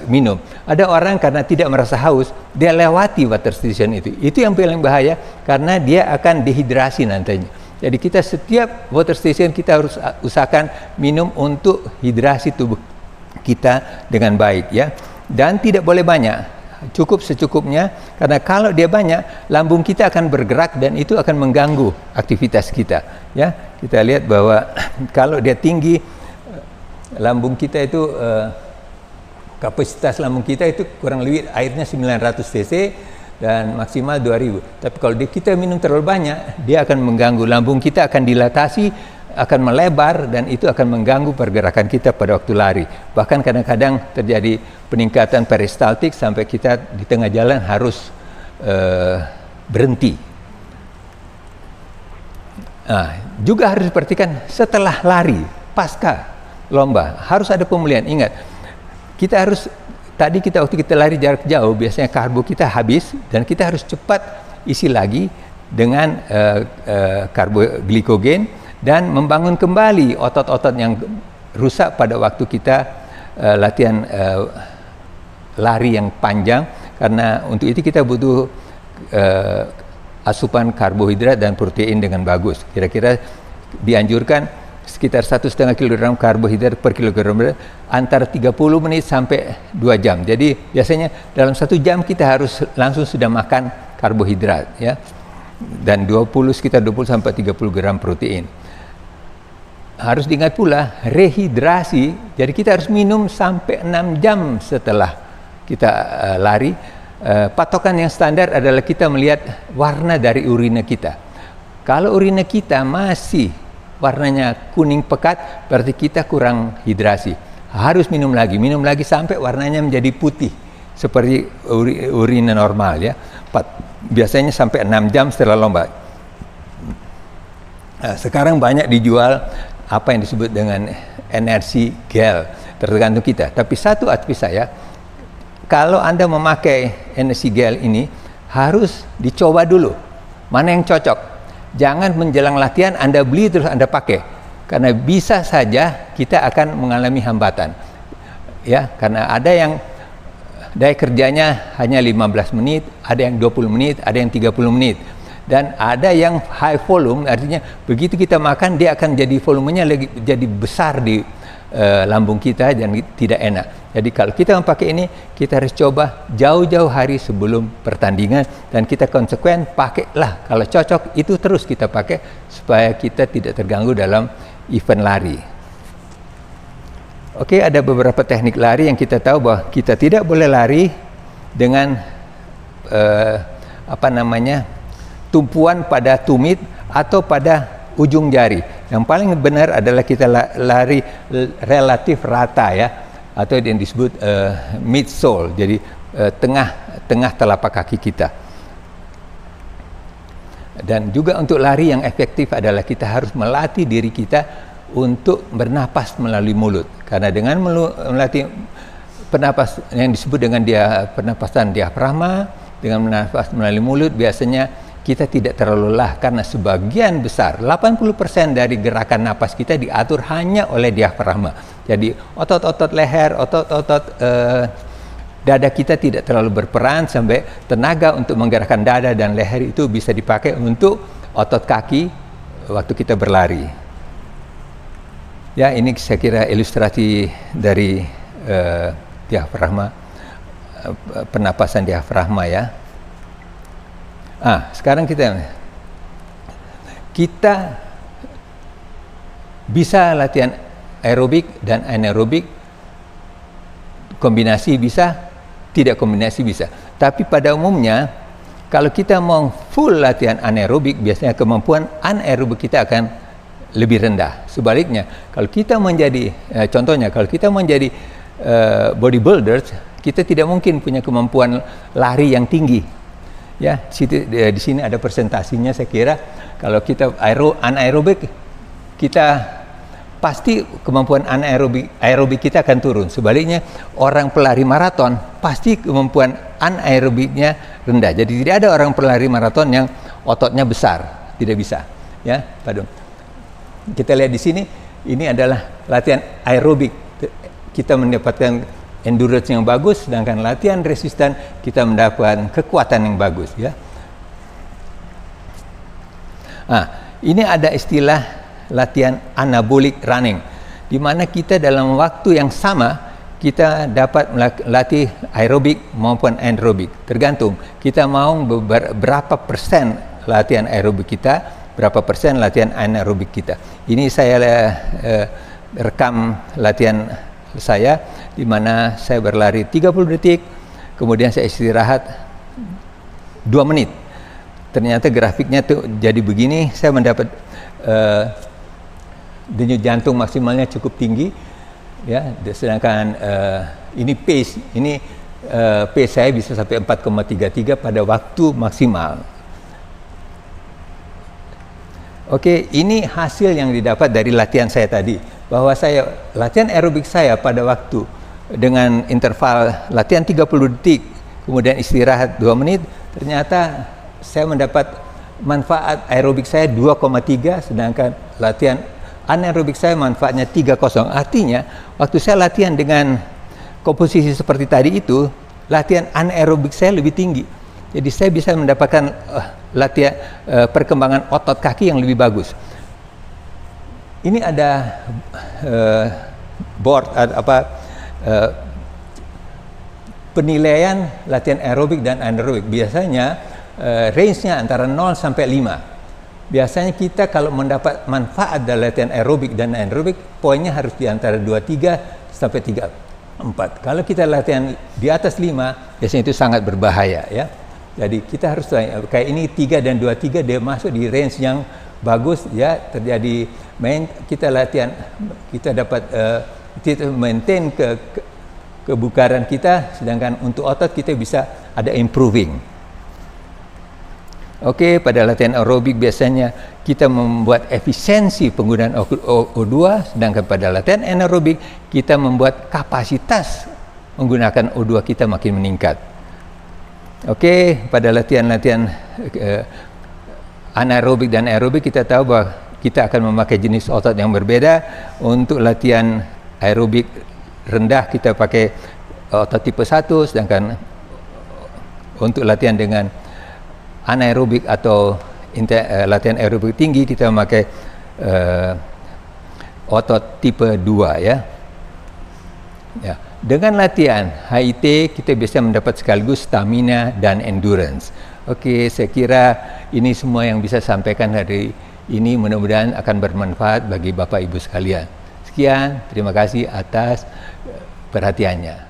minum. Ada orang karena tidak merasa haus, dia lewati water station itu. Itu yang paling bahaya karena dia akan dehidrasi nantinya. Jadi kita setiap water station kita harus usahakan minum untuk hidrasi tubuh kita dengan baik, ya. dan tidak boleh banyak, cukup secukupnya, karena kalau dia banyak lambung kita akan bergerak dan itu akan mengganggu aktivitas kita. Ya, kita lihat bahwa kalau dia tinggi, lambung kita itu kapasitas lambung kita itu kurang lebih airnya 900 cc dan maksimal 2000. Tapi kalau kita minum terlalu banyak, dia akan mengganggu, lambung kita akan dilatasi, akan melebar, dan itu akan mengganggu pergerakan kita pada waktu lari. Bahkan kadang-kadang terjadi peningkatan peristaltik sampai kita di tengah jalan harus berhenti. Nah, juga harus diperhatikan setelah lari, pasca lomba, harus ada pemulihan. Ingat, kita harus, tadi waktu kita lari jarak jauh, biasanya karbo kita habis dan kita harus cepat isi lagi dengan karboglikogen dan membangun kembali otot-otot yang rusak pada waktu kita latihan lari yang panjang, karena untuk itu kita butuh asupan karbohidrat dan protein dengan bagus. Kira-kira dianjurkan sekitar 1,5 kg karbohidrat per kilogram antara 30 menit sampai 2 jam. Jadi biasanya dalam 1 jam kita harus langsung sudah makan karbohidrat, ya. Dan sekitar 20 sampai 30 gram protein. Harus diingat pula rehidrasi. Jadi kita harus minum sampai 6 jam setelah kita lari. Patokan yang standar adalah kita melihat warna dari urina kita. Kalau urina kita masih warnanya kuning pekat, berarti kita kurang hidrasi. Harus minum lagi sampai warnanya menjadi putih seperti urina normal, ya. Biasanya sampai 6 jam setelah lomba. Sekarang banyak dijual apa yang disebut dengan energi gel, tergantung kita. Tapi satu advice saya, kalau Anda memakai energi gel ini harus dicoba dulu mana yang cocok. Jangan menjelang latihan Anda beli terus Anda pakai, karena bisa saja kita akan mengalami hambatan, ya, karena ada yang daya kerjanya hanya 15 menit, ada yang 20 menit, ada yang 30 menit, dan ada yang high volume, artinya begitu kita makan dia akan jadi volumenya jadi besar di lambung kita dan tidak enak. Jadi kalau kita memakai ini, kita harus coba jauh-jauh hari sebelum pertandingan, dan kita konsekuen pakailah. Kalau cocok itu terus kita pakai supaya kita tidak terganggu dalam event lari. Oke, ada beberapa teknik lari yang kita tahu bahwa kita tidak boleh lari dengan tumpuan pada tumit atau pada ujung jari. Yang paling benar adalah kita lari relatif rata, ya, atau yang disebut midsole, jadi tengah telapak kaki kita. Dan juga untuk lari yang efektif adalah kita harus melatih diri kita untuk bernapas melalui mulut, karena dengan melatih pernapas yang disebut dengan pernapasan diafragma, dengan bernapas melalui mulut, biasanya kita tidak terlalu lelah, karena sebagian besar 80% dari gerakan napas kita diatur hanya oleh diafragma. Jadi otot-otot leher, otot-otot dada kita tidak terlalu berperan, sampai tenaga untuk menggerakkan dada dan leher itu bisa dipakai untuk otot kaki waktu kita berlari. Ya, ini saya kira ilustrasi dari diafragma, pernapasan diafragma, ya. Sekarang kita bisa latihan aerobik dan anaerobik, kombinasi bisa, tidak kombinasi bisa. Tapi pada umumnya kalau kita mau full latihan anaerobik, biasanya kemampuan anaerobik kita akan lebih rendah. Sebaliknya, kalau kita menjadi contohnya, kalau kita menjadi bodybuilders, kita tidak mungkin punya kemampuan lari yang tinggi. Ya, di sini ada presentasinya. Saya kira kalau kita anaerobik, kita pasti kemampuan aerobik kita akan turun. Sebaliknya, orang pelari maraton pasti kemampuan anaerobiknya rendah. Jadi tidak ada orang pelari maraton yang ototnya besar, tidak bisa. Ya, kita lihat di sini, ini adalah latihan aerobik. Kita mendapatkan endurance yang bagus, sedangkan latihan resisten kita mendapatkan kekuatan yang bagus, ya. Ini ada istilah latihan anabolic running, di mana kita dalam waktu yang sama kita dapat melatih aerobik maupun anaerobik. Tergantung kita mau berapa persen latihan aerobik kita, berapa persen latihan anaerobik kita. Ini saya rekam latihan saya, di mana saya berlari 30 detik, kemudian saya istirahat 2 menit. Ternyata grafiknya tuh jadi begini. Saya mendapat denyut jantung maksimalnya cukup tinggi, ya. Sedangkan ini pace saya bisa sampai 4,33 pada waktu maksimal. Oke, ini hasil yang didapat dari latihan saya tadi, bahwa saya latihan aerobik saya pada waktu dengan interval latihan 30 detik kemudian istirahat 2 menit, ternyata saya mendapat manfaat aerobik saya 2,3, sedangkan latihan anaerobik saya manfaatnya 3,0. Artinya waktu saya latihan dengan komposisi seperti tadi itu, latihan anaerobik saya lebih tinggi. Jadi saya bisa mendapatkan latihan perkembangan otot kaki yang lebih bagus. Ini ada board penilaian latihan aerobik dan anaerobik. Biasanya range-nya antara 0 sampai 5. Biasanya kita kalau mendapat manfaat dari latihan aerobik dan anaerobik, poinnya harus di antara 23 sampai 34. Kalau kita latihan di atas 5, biasanya itu sangat berbahaya, ya. Jadi kita harus kayak ini 3 dan 23, dia masuk di range yang bagus, ya. Terjadi kita latihan, kita dapat kita maintain kebugaran kita, sedangkan untuk otot kita bisa ada improving. Oke, pada latihan aerobik biasanya kita membuat efisiensi penggunaan O2, sedangkan pada latihan anaerobik kita membuat kapasitas menggunakan O2 kita makin meningkat. Oke, pada latihan-latihan anaerobik dan aerobik kita tahu bahwa kita akan memakai jenis otot yang berbeda. Untuk latihan aerobik rendah kita pakai otot tipe 1, sedangkan untuk latihan dengan anaerobik atau latihan aerobik tinggi kita memakai otot tipe 2, ya. Ya. Dengan latihan HIIT kita bisa mendapat sekaligus stamina dan endurance. Oke, saya kira ini semua yang bisa sampaikan hari ini, mudah-mudahan akan bermanfaat bagi Bapak Ibu sekalian. Sekian, terima kasih atas perhatiannya.